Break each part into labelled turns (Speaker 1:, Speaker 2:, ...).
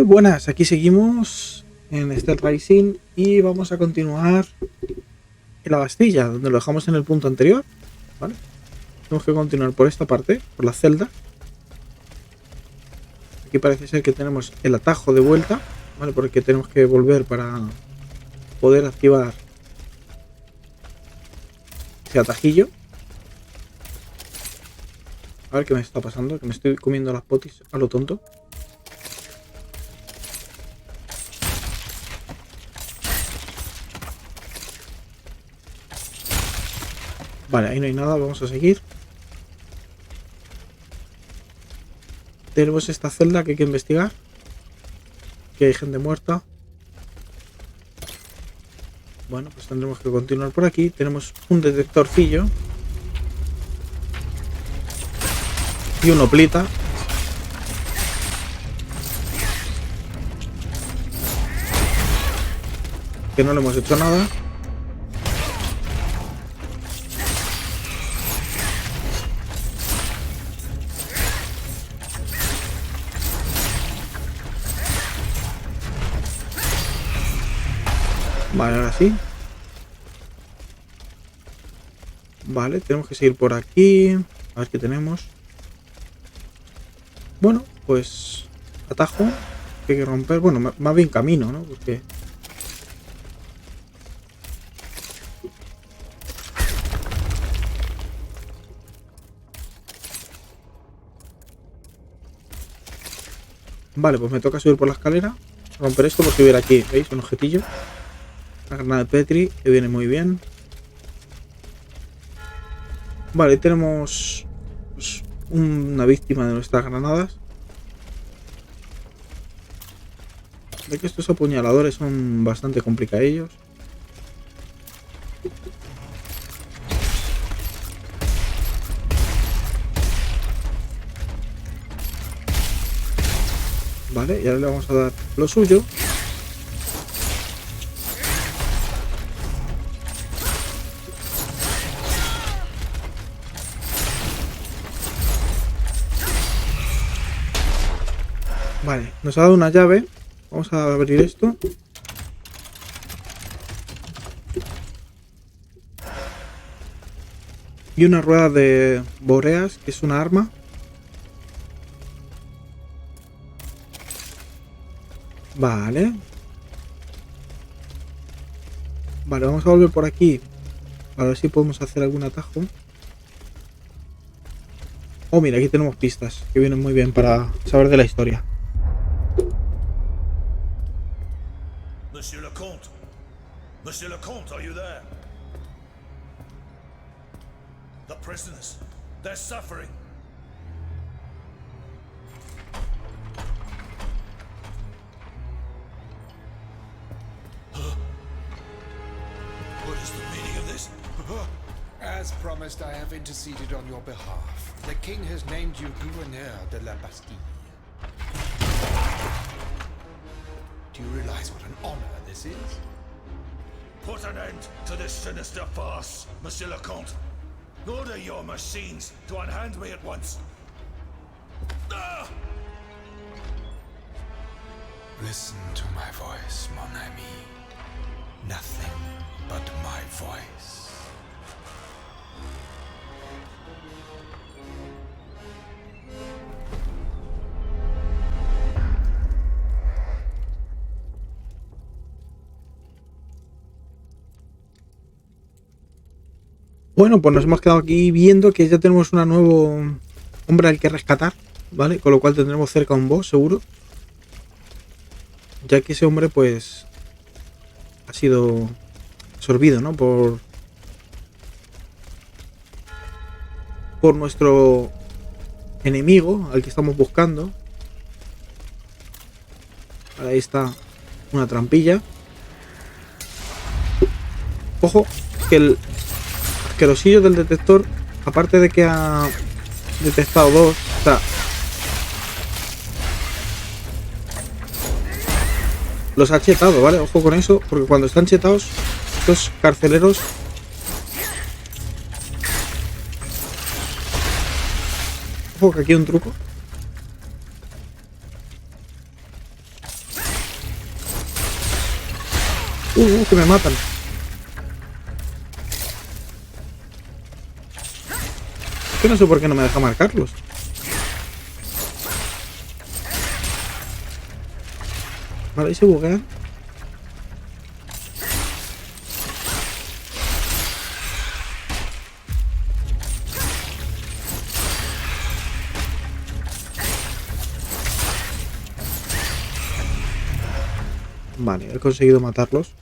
Speaker 1: Muy buenas, aquí seguimos en SteelRising y vamos a continuar en la Bastilla, donde lo dejamos en el punto anterior, ¿vale? Tenemos que continuar por esta parte, por la celda. Aquí parece ser que tenemos el atajo de vuelta, ¿vale? Por el que tenemos que volver para poder activar ese atajillo. A ver qué me está pasando, que me estoy comiendo las potis a lo tonto. Vale, ahí no hay nada, vamos a seguir. Tenemos esta celda que hay que investigar. Que hay gente muerta. Bueno, pues tendremos que continuar por aquí. Tenemos un detectorcillo. Y un oplita. Que no le hemos hecho nada. Vale, ahora sí. Vale, tenemos que seguir por aquí. A ver qué tenemos. Bueno, pues atajo que hay que romper. Bueno, más bien camino, ¿no? Porque vale, pues me toca subir por la escalera. Romper esto porque hubiera aquí, ¿veis? Un objetillo. La granada de Petri, que viene muy bien. Vale, tenemos pues, una víctima de nuestras granadas. Ve que estos apuñaladores son bastante complicadillos. Vale, y ahora le vamos a dar lo suyo. Vale, nos ha dado una llave. Vamos a abrir esto. Y una rueda de boreas, que es una arma. Vale. Vale, vamos a volver por aquí. A ver si podemos hacer algún atajo. Oh, mira, aquí tenemos pistas que vienen muy bien para saber de la historia.
Speaker 2: Monsieur le Comte! Monsieur le Comte, are you there? The prisoners, they're suffering. What is the meaning of this?
Speaker 3: As promised, I have interceded on your behalf. The king has named you gouverneur de la Bastille. Do you realize what an honor this is?
Speaker 2: Put an end to this sinister farce, Monsieur le Comte. Order your machines to unhand me at once. Ah!
Speaker 3: Listen to my voice, mon ami. Nothing but my voice.
Speaker 1: Bueno, pues nos hemos quedado aquí viendo que ya tenemos un nuevo hombre al que rescatar, ¿vale? Con lo cual tendremos cerca un boss, seguro. Ya que ese hombre, pues, ha sido absorbido, ¿no? Por nuestro enemigo, al que estamos buscando. Ahí está una trampilla. Ojo, que el asquerosillo del detector, aparte de que ha detectado dos, o sea, los ha chetado, ¿vale? Ojo con eso, porque cuando están chetados, estos carceleros ojo que aquí hay un truco. Que me matan. Es que no sé por qué no me deja marcarlos. Vale, ahí se buguean. Vale, he conseguido matarlos.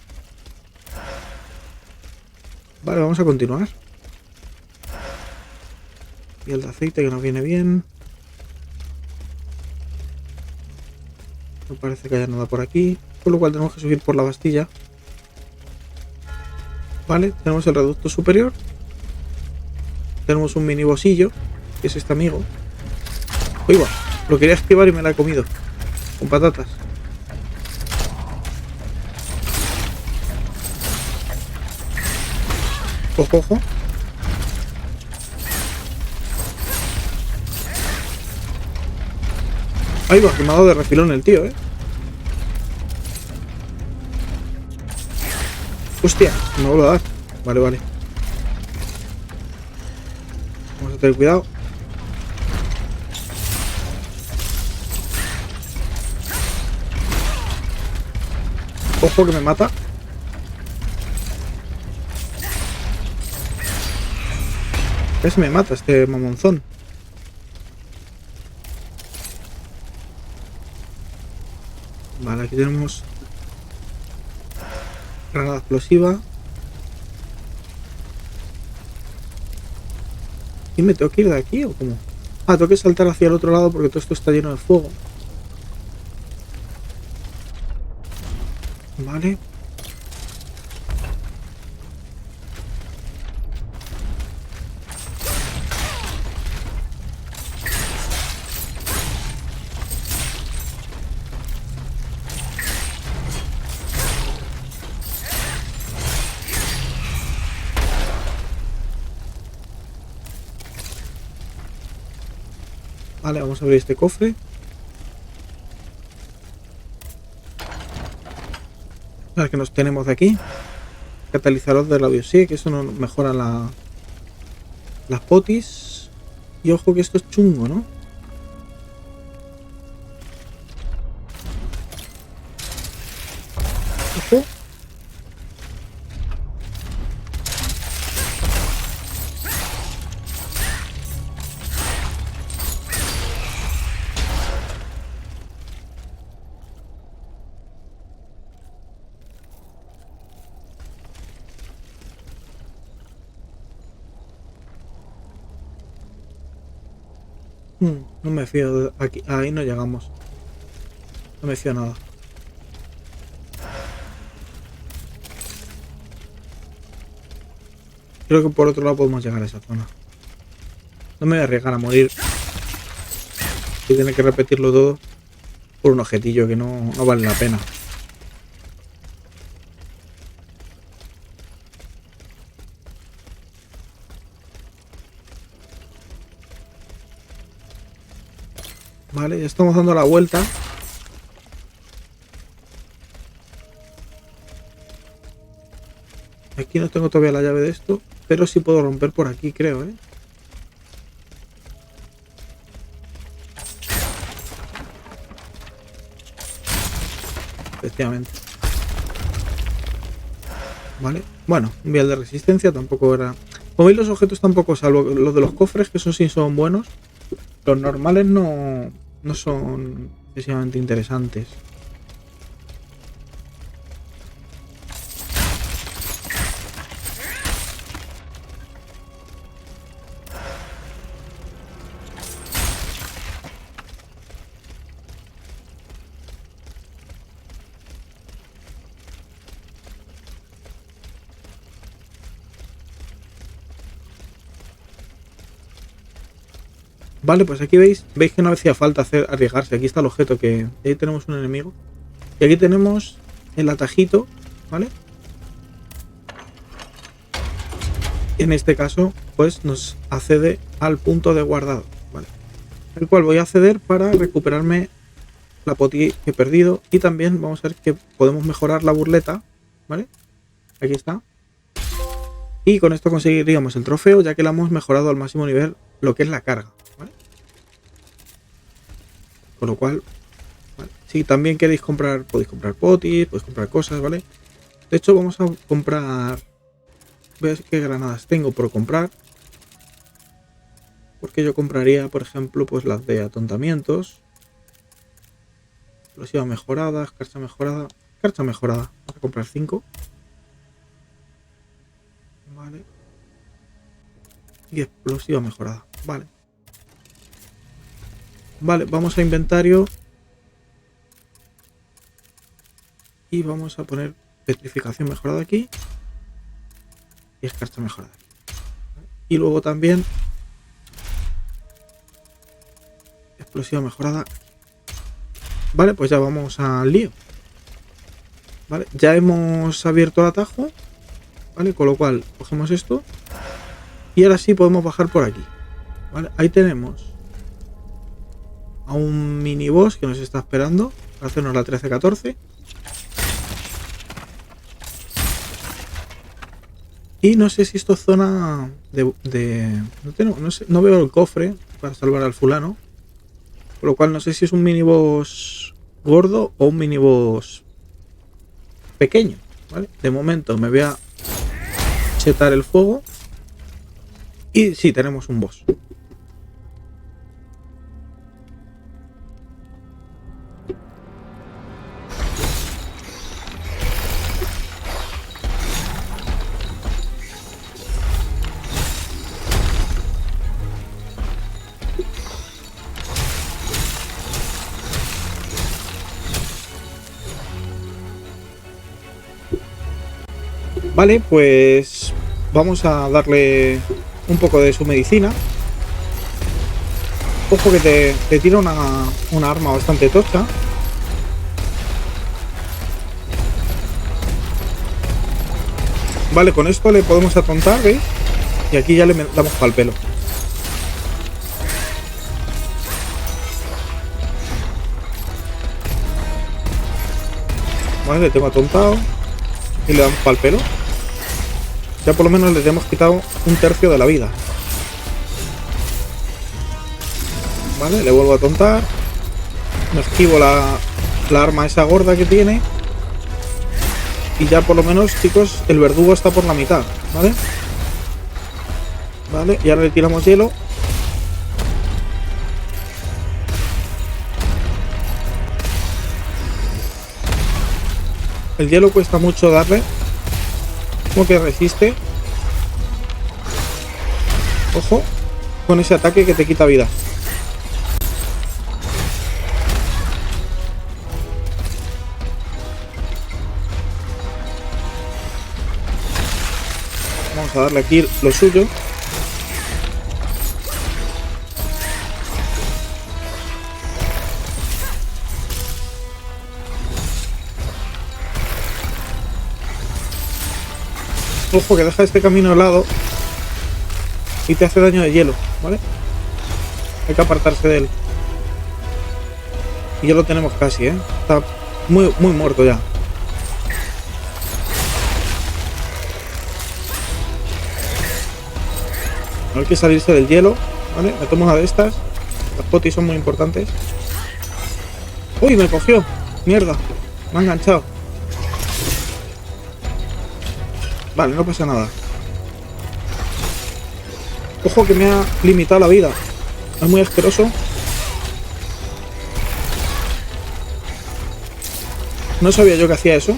Speaker 1: Vale, vamos a continuar. Y el de aceite que nos viene bien. No parece que haya nada por aquí. Con lo cual tenemos que subir por la Bastilla. Vale, tenemos el reducto superior. Tenemos un mini bosillo, que es este amigo. Oiga, lo quería activar y me la he comido. Con patatas. Ojo, ojo. Ahí va, que me ha dado de refilón el tío, Hostia, me vuelvo a dar. Vale, vale. Vamos a tener cuidado. Ojo que me mata. Casi me mata este mamonzón. Vale, aquí tenemos granada explosiva. ¿Y me tengo que ir de aquí o cómo? Ah, tengo que saltar hacia el otro lado porque todo esto está lleno de fuego. Vale. Vale, vamos a abrir este cofre. A ver qué nos tenemos de aquí. Catalizador de labios. Sí, que eso nos mejora las potis. Y ojo que esto es chungo, ¿no? Ojo. No me fío de aquí. Ahí no llegamos. No me fío nada. Creo que por otro lado podemos llegar a esa zona. No me voy a arriesgar a morir. Y tener que repetirlo todo por un objetillo que no vale la pena. Vale, ya estamos dando la vuelta. Aquí no tengo todavía la llave de esto, pero sí puedo romper por aquí, creo, Efectivamente. Vale, bueno, un vial de resistencia tampoco era... Como veis, los objetos tampoco, salvo los de los cofres, que esos sí son buenos. Los normales no son excesivamente interesantes. Vale, pues aquí veis que no hacía falta arriesgarse. Aquí está el objeto que... Ahí tenemos un enemigo. Y aquí tenemos el atajito, ¿vale? Y en este caso, pues nos accede al punto de guardado, ¿vale? El cual voy a acceder para recuperarme la poti que he perdido. Y también vamos a ver que podemos mejorar la burleta ¿vale? Aquí está. Y con esto conseguiríamos el trofeo, ya que le hemos mejorado al máximo nivel lo que es la carga, ¿vale? Con lo cual, ¿vale? Si también queréis comprar, podéis comprar potis, podéis comprar cosas, ¿vale? De hecho, vamos a comprar... Voy a ver qué granadas tengo por comprar. Porque yo compraría, por ejemplo, pues las de atontamientos. Explosiva mejorada, escarcha mejorada. Escarcha mejorada. Vamos a comprar 5. Vale. Y explosiva mejorada. Vale. Vale, vamos a inventario. Y vamos a poner petrificación mejorada aquí. Y escarcha mejorada aquí. Y luego también explosiva mejorada aquí. Vale, pues ya vamos al lío. Vale, ya hemos abierto el atajo. Vale, con lo cual cogemos esto. Y ahora sí podemos bajar por aquí. Vale, ahí tenemos a un mini boss que nos está esperando para hacernos la 13-14. Y no sé si esto es zona de no veo el cofre para salvar al fulano. Con lo cual no sé si es un miniboss gordo o un miniboss pequeño, ¿vale? De momento me voy a chetar el fuego. Y sí, tenemos un boss. Vale, pues vamos a darle un poco de su medicina. Ojo que te tira una arma bastante tocha. Vale, con esto le podemos atontar, ¿veis? Y aquí ya le damos pa'l pelo. Vale, le tengo atontado. Y le damos pa'l pelo. Ya por lo menos les hemos quitado un tercio de la vida. Vale, le vuelvo a tontar. Me esquivo la arma esa gorda que tiene. Y ya por lo menos, chicos, el verdugo está por la mitad. ¿Vale? Vale, y ahora le tiramos hielo. El hielo cuesta mucho darle. Como que resiste. Ojo con ese ataque que te quita vida. Vamos a darle aquí lo suyo. Ojo que deja este camino helado y te hace daño de hielo, ¿vale? Hay que apartarse de él. Y ya lo tenemos casi, ¿eh? Está muy muerto ya. Hay que salirse del hielo, ¿vale? Me tomo una de estas. Las potis son muy importantes. ¡Uy! Me cogió. Mierda. Me ha enganchado. Vale, no pasa nada. Ojo que me ha limitado la vida. Es muy asqueroso. No sabía yo que hacía eso.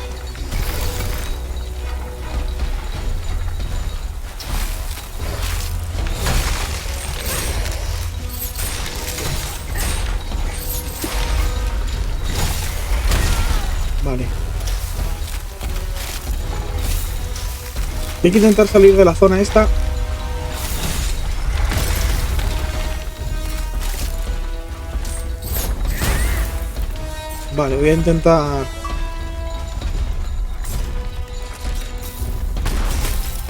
Speaker 1: Vale. Hay que intentar salir de la zona esta. Vale, voy a intentar...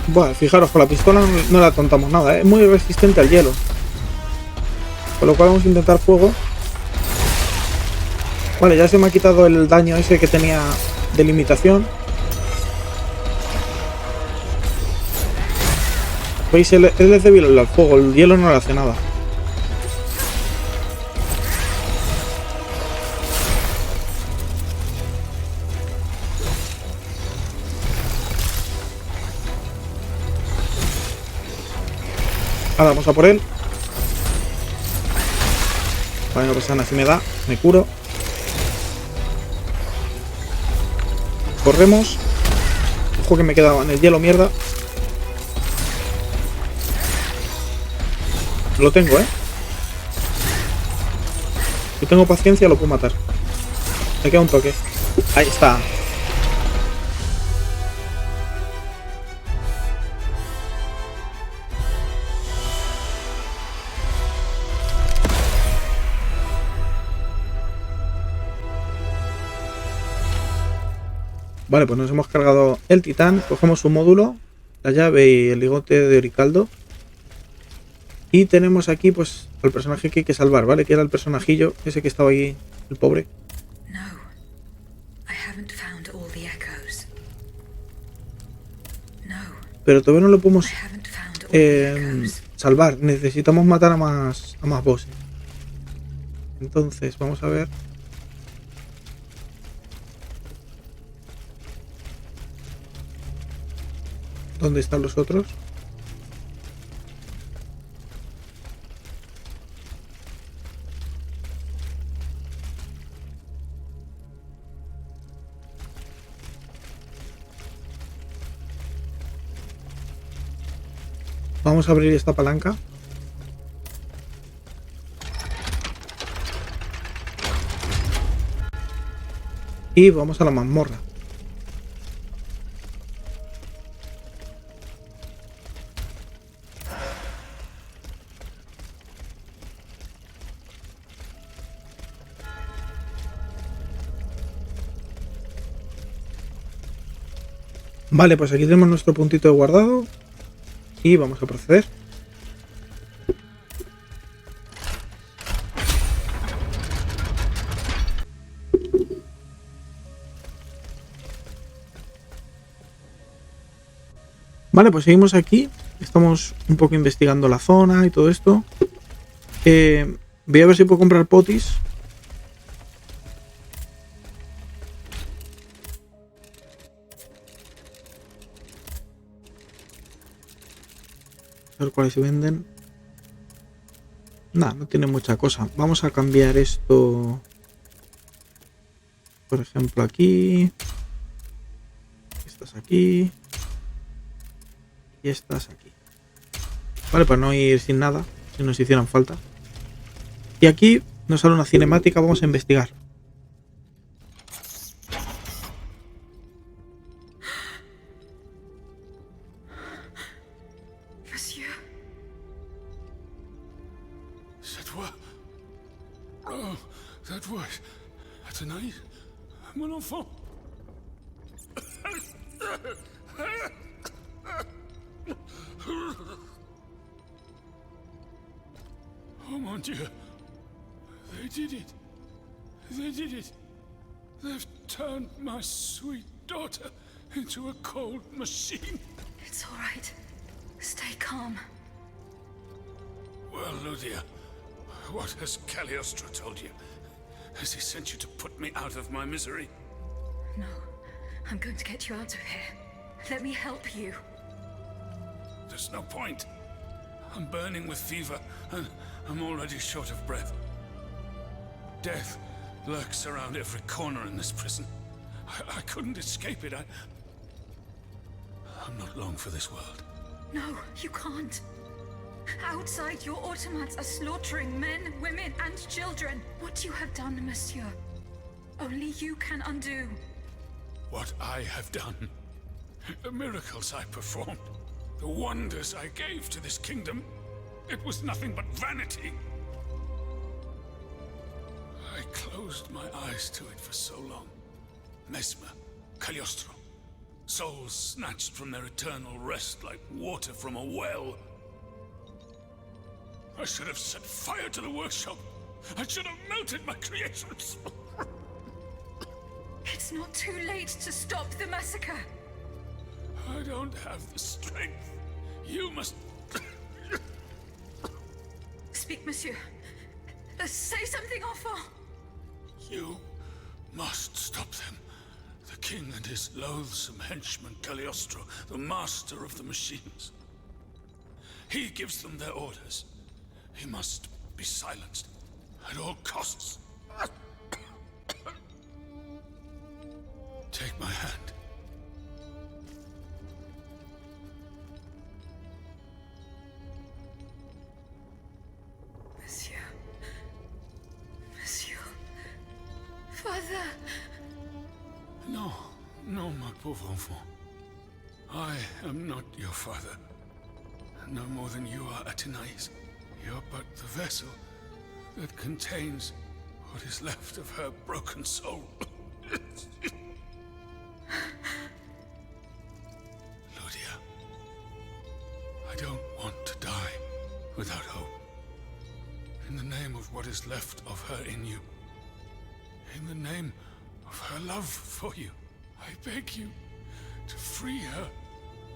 Speaker 1: Bueno, fijaros, con la pistola no le atontamos nada, ¿eh? Es muy resistente al hielo. Con lo cual vamos a intentar fuego. Vale, ya se me ha quitado el daño ese que tenía de limitación. ¿Veis? Él es débil al fuego, el hielo no le hace nada. Ahora vamos a por él. Vale, no pasa nada, si me da, me curo. Corremos. Ojo que me he quedado en el hielo, mierda. Lo tengo, Si tengo paciencia lo puedo matar. Me queda un toque. Ahí está. Vale, pues nos hemos cargado el titán. Cogemos su módulo, la llave y el ligote de oricaldo. Y tenemos aquí pues al personaje que hay que salvar, ¿vale? Que era el personajillo, ese que estaba ahí, el pobre. Pero todavía no lo podemos salvar. Necesitamos matar a más bosses. Entonces, vamos a ver. ¿Dónde están los otros? Vamos a abrir esta palanca. Y vamos a la mazmorra. Vale, pues aquí tenemos nuestro puntito de guardado. Y vamos a proceder. Vale, pues seguimos aquí. Estamos un poco investigando la zona y todo esto. Voy a ver si puedo comprar potis. A ver cuáles se venden. Nada, no tiene mucha cosa. Vamos a cambiar esto. Por ejemplo, aquí. Estas aquí. Y estas aquí. Vale, para no ir sin nada, si nos hicieran falta. Y aquí nos sale una cinemática, vamos a investigar.
Speaker 2: Monsieur. C'est toi? Oh, that was tonight, mon enfant. Oh mon Dieu. They did it. They did it. They've turned my sweet daughter into a cold machine.
Speaker 4: It's all right. Stay calm.
Speaker 2: Well, Ludia, what has Cagliostro told you? Has he sent you to put me out of my misery?
Speaker 4: No. I'm going to get you out of here. Let me help you.
Speaker 2: There's no point. I'm burning with fever, and I'm already short of breath. Death lurks around every corner in this prison. I couldn't escape it. I'm not long for this world.
Speaker 4: No, you can't. Outside, your automats are slaughtering men, women, and children. What you have done, monsieur, only you can undo.
Speaker 2: What I have done, the miracles I performed, the wonders I gave to this kingdom, it was nothing but vanity. I closed my eyes to it for so long. Mesmer, Cagliostro, souls snatched from their eternal rest like water from a well. I should have set fire to the workshop. I should have melted my creations.
Speaker 4: It's not too late to stop the massacre.
Speaker 2: I don't have the strength. You must
Speaker 4: speak, monsieur. Say something, enfant.
Speaker 2: You must stop them. The king and his loathsome henchman Cagliostro, the master of the machines. He gives them their orders. He must be silenced at all costs. Take my hand.
Speaker 4: Monsieur. Monsieur. Father.
Speaker 2: No, no, my pauvre enfant. I am not your father. No more than you are Athenais. You're but the vessel that contains what is left of her broken soul. Ludia, I don't want to die without hope. In the name of what is left of her in you, in the name of her love for you, I beg you to free her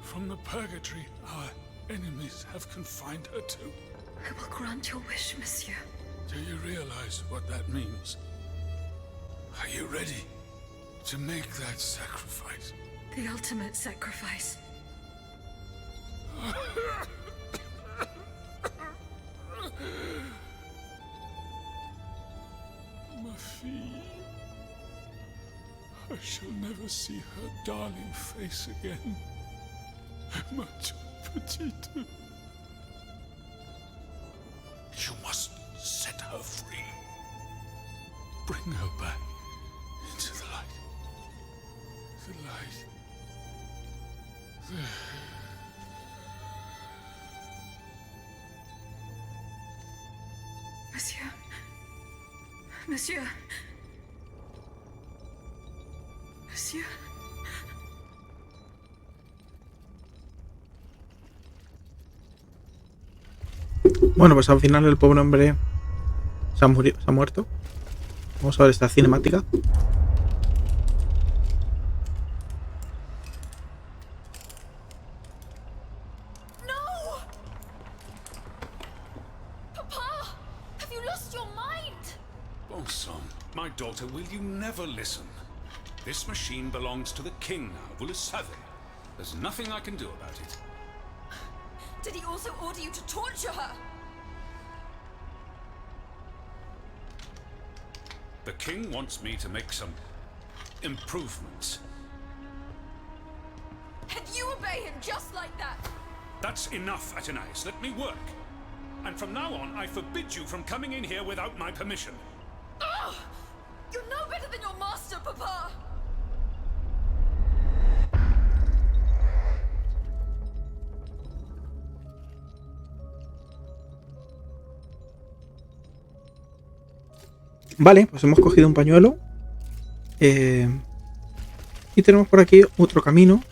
Speaker 2: from the purgatory our enemies have confined her to.
Speaker 4: I will grant your wish, monsieur.
Speaker 2: Do you realize what that means? Are you ready to make that sacrifice?
Speaker 4: The ultimate sacrifice.
Speaker 2: Ma fille. I shall never see her darling face again. Ma toute petite. You must set her free. Bring her back into the light. The light.
Speaker 4: Monsieur. Monsieur. Monsieur.
Speaker 1: Bueno, pues al final el pobre hombre se ha muerto. Vamos a ver esta cinemática.
Speaker 5: No! Papa! Have you lost your mind?
Speaker 2: Bon sang, my daughter, will you never listen? This machine belongs to the king now, vous le savez. There's nothing I can do about it.
Speaker 5: Did he also order you to torture her?
Speaker 2: The king wants me to make some improvements.
Speaker 5: And you obey him just like that?
Speaker 2: That's enough, Athenais. Let me work. And from now on, I forbid you from coming in here without my permission.
Speaker 5: Ugh! You're no better than your master, Papa!
Speaker 1: Vale, pues hemos cogido un pañuelo. Y tenemos por aquí otro camino.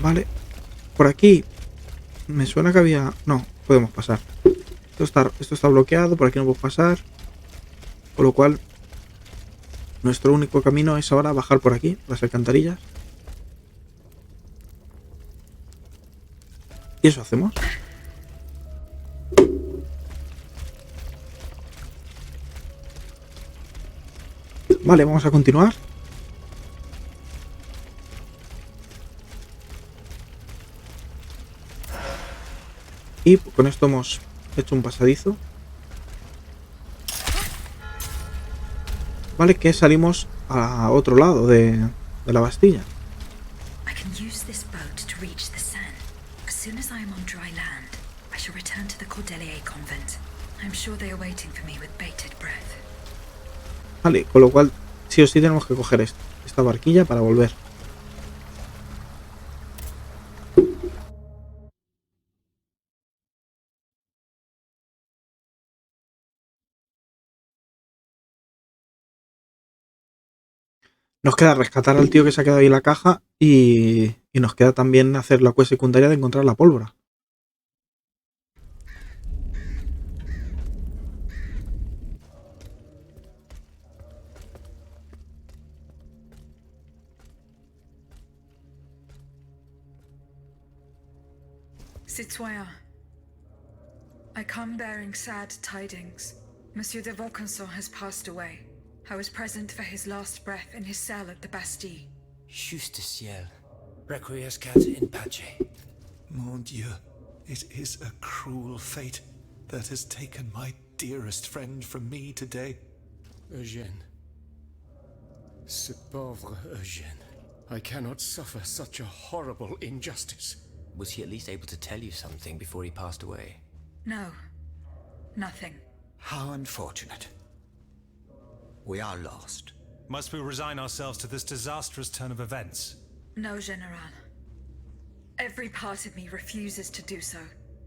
Speaker 1: Vale. Por aquí me suena que había... No, podemos pasar. Esto está bloqueado, por aquí no podemos pasar. Con lo cual, nuestro único camino es ahora bajar por aquí, las alcantarillas. Y eso hacemos. Vale, vamos a continuar. Y con esto hemos hecho un pasadizo. Vale, que salimos a otro lado de la Bastilla.
Speaker 6: I can use this boat to reach the Seine. As soon as I am on dry land, I shall return to the Cordelier convent. I'm sure they are waiting for me with bated breath.
Speaker 1: Vale, con lo cual sí o sí tenemos que coger esta barquilla para volver. Nos queda rescatar al tío que se ha quedado ahí en la caja y nos queda también hacer la quest secundaria de encontrar la pólvora.
Speaker 4: Citoyen,
Speaker 6: I come bearing sad tidings. Monsieur de Vaucanson has passed away. I was present for his last breath in his cell at the Bastille.
Speaker 7: Juste ciel. Requiescat in pace.
Speaker 3: Mon Dieu, it is a cruel fate that has taken my dearest friend from me today.
Speaker 8: Eugène. Ce pauvre Eugène. I cannot suffer such a horrible injustice.
Speaker 7: Was he at least able to tell you something before he passed away?
Speaker 6: No. Nothing.
Speaker 9: How unfortunate. We are lost.
Speaker 10: Must we resign ourselves to this disastrous turn of events?
Speaker 6: No, General. Every part of me refuses to do so.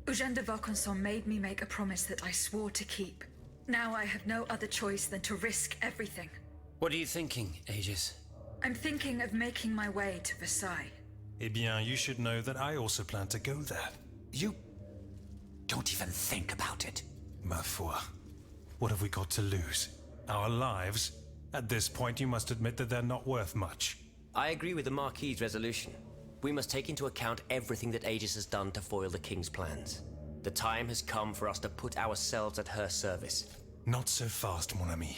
Speaker 6: Eugène de Vaucanson made me make a promise that I swore to keep. Now I have no other choice than to risk everything.
Speaker 7: What are you thinking, Aegis?
Speaker 6: I'm thinking of making my way to Versailles.
Speaker 10: Eh bien, you should know that I also plan to go there.
Speaker 9: You don't even think about it.
Speaker 10: Ma foi. What have we got to lose? Our lives? At this point, you must admit that they're not worth much.
Speaker 7: I agree with the Marquis's resolution. We must take into account everything that Aegis has done to foil the King's plans. The time has come for us to put ourselves at her service.
Speaker 10: Not so fast, mon ami.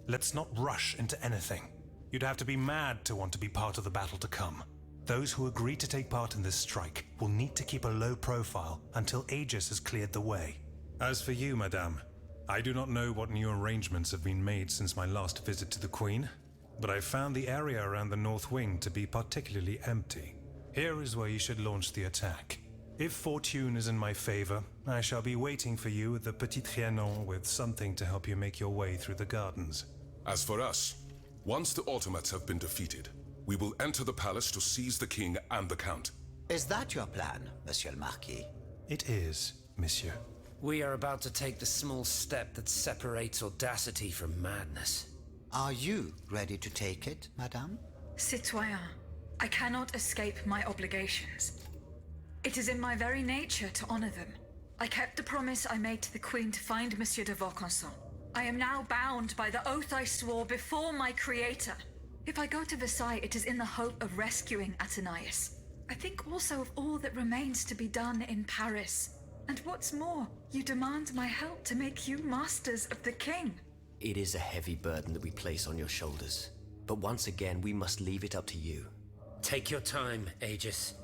Speaker 10: Let's not rush into anything. You'd have to be mad to want to be part of the battle to come. Those who agree to take part in this strike will need to keep a low profile until Aegis has cleared the way. As for you, madame, I do not know what new arrangements have been made since my last visit to the Queen, but I found the area around the North Wing to be particularly empty. Here is where you should launch the attack. If fortune is in my favor, I shall be waiting for you at the Petit Trianon with something to help you make your way through the gardens.
Speaker 11: As for us, once the automats have been defeated, we will enter the palace to seize the king and the count.
Speaker 9: Is that your plan, Monsieur le Marquis?
Speaker 10: It is, monsieur.
Speaker 7: We are about to take the small step that separates audacity from madness.
Speaker 9: Are you ready to take it, madame?
Speaker 6: Citoyen, I cannot escape my obligations. It is in my very nature to honor them. I kept the promise I made to the Queen to find Monsieur de Vaucanson. I am now bound by the oath I swore before my creator. If I go to Versailles, it is in the hope of rescuing Athenais. I think also of all that remains to be done in Paris. And what's more, you demand my help to make you masters of the king.
Speaker 7: It is a heavy burden that we place on your shoulders. But once again, we must leave it up to you. Take your time, Aegis.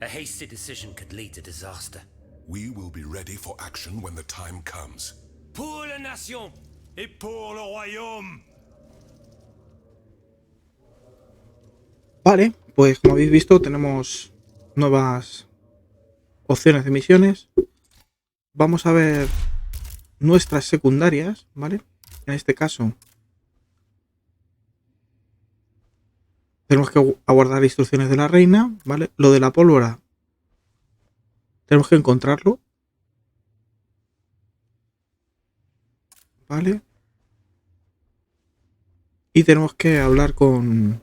Speaker 7: A hasty decision could lead to disaster.
Speaker 11: We will be ready for action when the time comes.
Speaker 10: Pour la nation et pour le royaume.
Speaker 1: Vale, pues como habéis visto tenemos nuevas opciones de misiones. Vamos a ver nuestras secundarias, ¿vale? En este caso tenemos que aguardar instrucciones de la reina, ¿vale? Lo de la pólvora tenemos que encontrarlo, ¿vale? Y tenemos que hablar con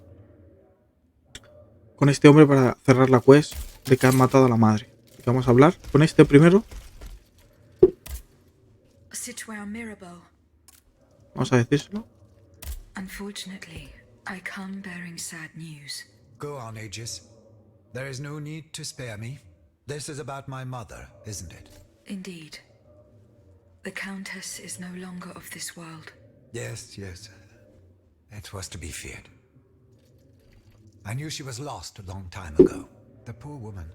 Speaker 1: este hombre para cerrar la quest de que han matado a la madre. Así que vamos a hablar con este primero.
Speaker 6: Citoyen Mirabeau.
Speaker 1: Vamos a decírselo.
Speaker 6: Unfortunately, I come bearing sad news.
Speaker 9: Go on, Aegis. There is no need to spare me. This is about my mother, isn't it?
Speaker 6: Indeed. The Countess is no longer of this world.
Speaker 9: Yes, yes. It was to be feared. I knew she was lost a long time ago. The poor woman.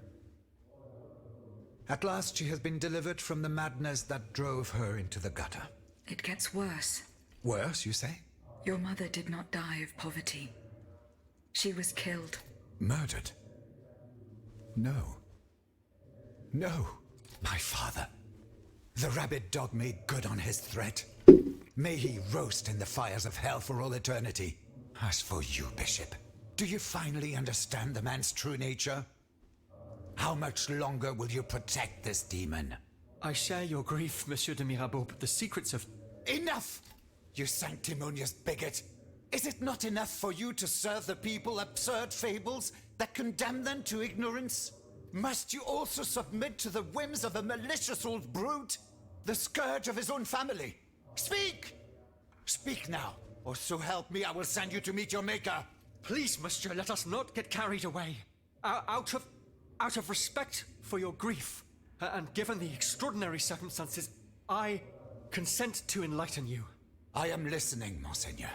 Speaker 9: At last she has been delivered from the madness that drove her into the gutter.
Speaker 6: It gets worse.
Speaker 9: Worse, you say?
Speaker 6: Your mother did not die of poverty. She was killed.
Speaker 9: Murdered? No. No. My father. The rabid dog made good on his threat. May he roast in the fires of hell for all eternity. As for you, Bishop, do you finally understand the man's true nature? How much longer will you protect this demon?
Speaker 8: I share your grief, Monsieur de Mirabeau, but the secrets of...
Speaker 9: Enough! You sanctimonious bigot! Is it not enough for you to serve the people absurd fables that condemn them to ignorance? Must you also submit to the whims of a malicious old brute? The scourge of his own family? Speak! Speak now, or so help me, I will send you to meet your maker!
Speaker 8: Please, Monsieur, let us not get carried away. Out of respect for your grief And given the extraordinary circumstances, I consent to enlighten you.
Speaker 9: I am listening, Monseigneur.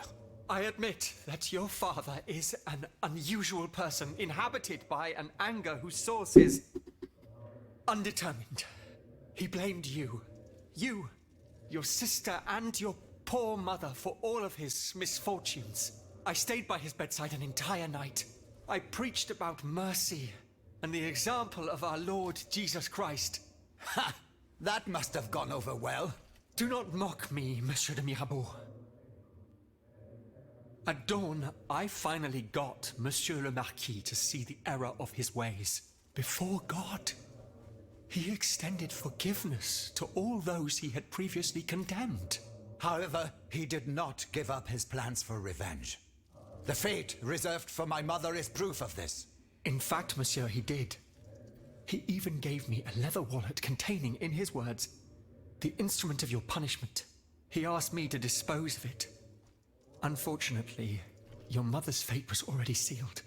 Speaker 8: I admit that your father is an unusual person, inhabited by an anger whose source is undetermined. He blamed you, your sister, and your poor mother for all of his misfortunes. I stayed by his bedside an entire night. I preached about mercy and the example of our Lord Jesus Christ.
Speaker 9: Ha! That must have gone over well.
Speaker 8: Do not mock me, Monsieur de Mirabeau. At dawn, I finally got Monsieur le Marquis to see the error of his ways. Before God, he extended forgiveness to all those he had previously condemned.
Speaker 9: However, he did not give up his plans for revenge. The fate reserved for my mother is proof of this.
Speaker 8: In fact, monsieur, he did. He even gave me a leather wallet containing, in his words, the instrument of your punishment. He asked me to dispose of it. Unfortunately, your mother's fate was already sealed.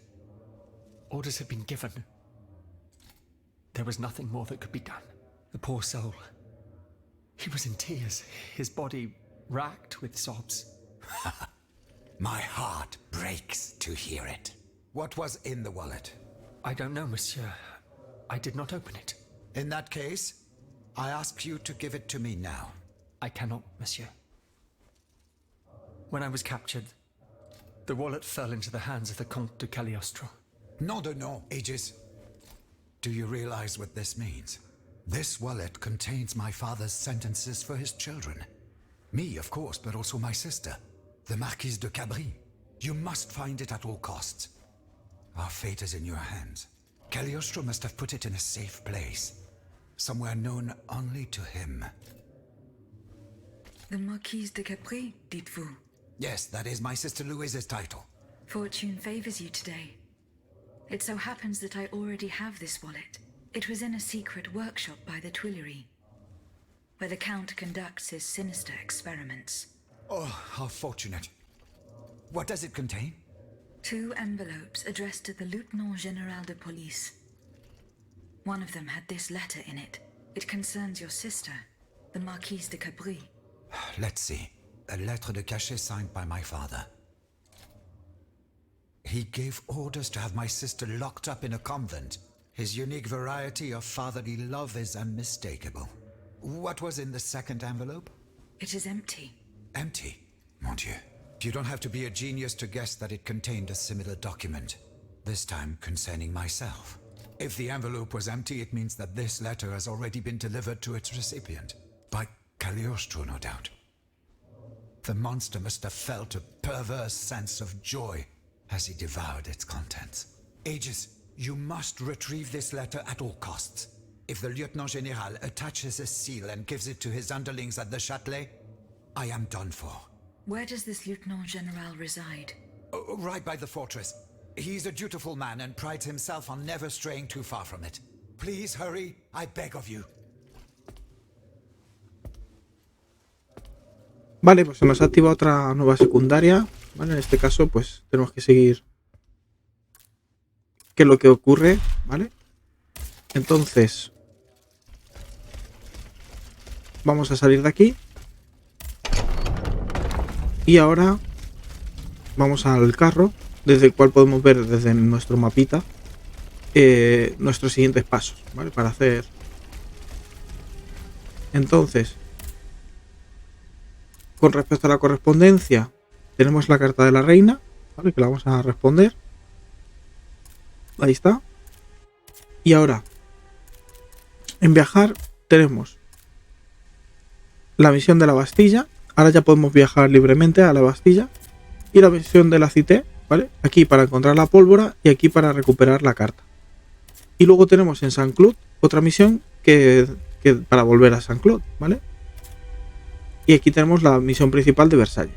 Speaker 8: Orders had been given. There was nothing more that could be done. The poor soul. He was in tears, his body racked with sobs.
Speaker 9: My heart breaks to hear it. What was in the wallet?
Speaker 8: I don't know, monsieur. I did not open it.
Speaker 9: In that case, I ask you to give it to me now.
Speaker 8: I cannot, monsieur. When I was captured, the wallet fell into the hands of the Comte de Cagliostro.
Speaker 9: Nom de nom, Aegis. Do you realize what this means? This wallet contains my father's sentences for his children. Me, of course, but also my sister, the Marquise de Cabri. You must find it at all costs. Our fate is in your hands. Cagliostro must have put it in a safe place, somewhere known only to him.
Speaker 6: The Marquise de Cabri, dites-vous?
Speaker 9: Yes, that is my sister Louise's title.
Speaker 6: Fortune favors you today. It so happens that I already have this wallet. It was in a secret workshop by the Tuileries, where the Count conducts his sinister experiments.
Speaker 9: Oh, how fortunate. What does it contain?
Speaker 6: 2 envelopes addressed to the Lieutenant General de Police. One of them had this letter in it. It concerns your sister, the Marquise de Cabri.
Speaker 9: Let's see. A lettre de cachet signed by my father. He gave orders to have my sister locked up in a convent. His unique variety of fatherly love is unmistakable. What was in the second envelope?
Speaker 6: It is empty.
Speaker 9: Empty? Mon Dieu. You don't have to be a genius to guess that it contained a similar document, this time concerning myself. If the envelope was empty, it means that this letter has already been delivered to its recipient. By Cagliostro, no doubt. The monster must have felt a perverse sense of joy as he devoured its contents. Aegis, you must retrieve this letter at all costs. If the Lieutenant General attaches a seal and gives it to his underlings at the Châtelet, I am done for.
Speaker 6: Where does this Lieutenant General reside?
Speaker 9: Right by the fortress. He's a dutiful man and prides himself on never straying too far from it. Please hurry, I beg of you.
Speaker 1: Vale, pues se nos activa otra nueva secundaria. Vale, en este caso, pues tenemos que seguir qué es lo que ocurre, ¿vale? Entonces, vamos a salir de aquí. Y ahora vamos al carro, desde el cual podemos ver desde nuestro mapita nuestros siguientes pasos, ¿vale? Para hacer. Entonces, con respecto a la correspondencia, tenemos la carta de la reina, ¿vale? Que la vamos a responder. Ahí está. Y ahora, en viajar, tenemos la misión de la Bastilla. Ahora ya podemos viajar libremente a la Bastilla. Y la misión de la Cité, ¿vale? Aquí para encontrar la pólvora y aquí para recuperar la carta. Y luego tenemos en Saint-Cloud otra misión que para volver a Saint-Cloud, ¿vale? Y aquí tenemos la misión principal de Versalles.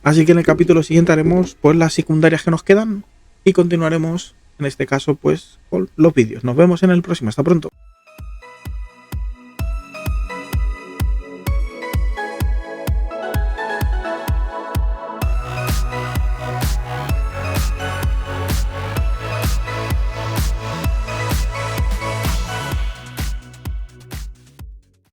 Speaker 1: Así que en el capítulo siguiente haremos pues las secundarias que nos quedan y continuaremos en este caso pues con los vídeos. Nos vemos en el próximo. Hasta pronto.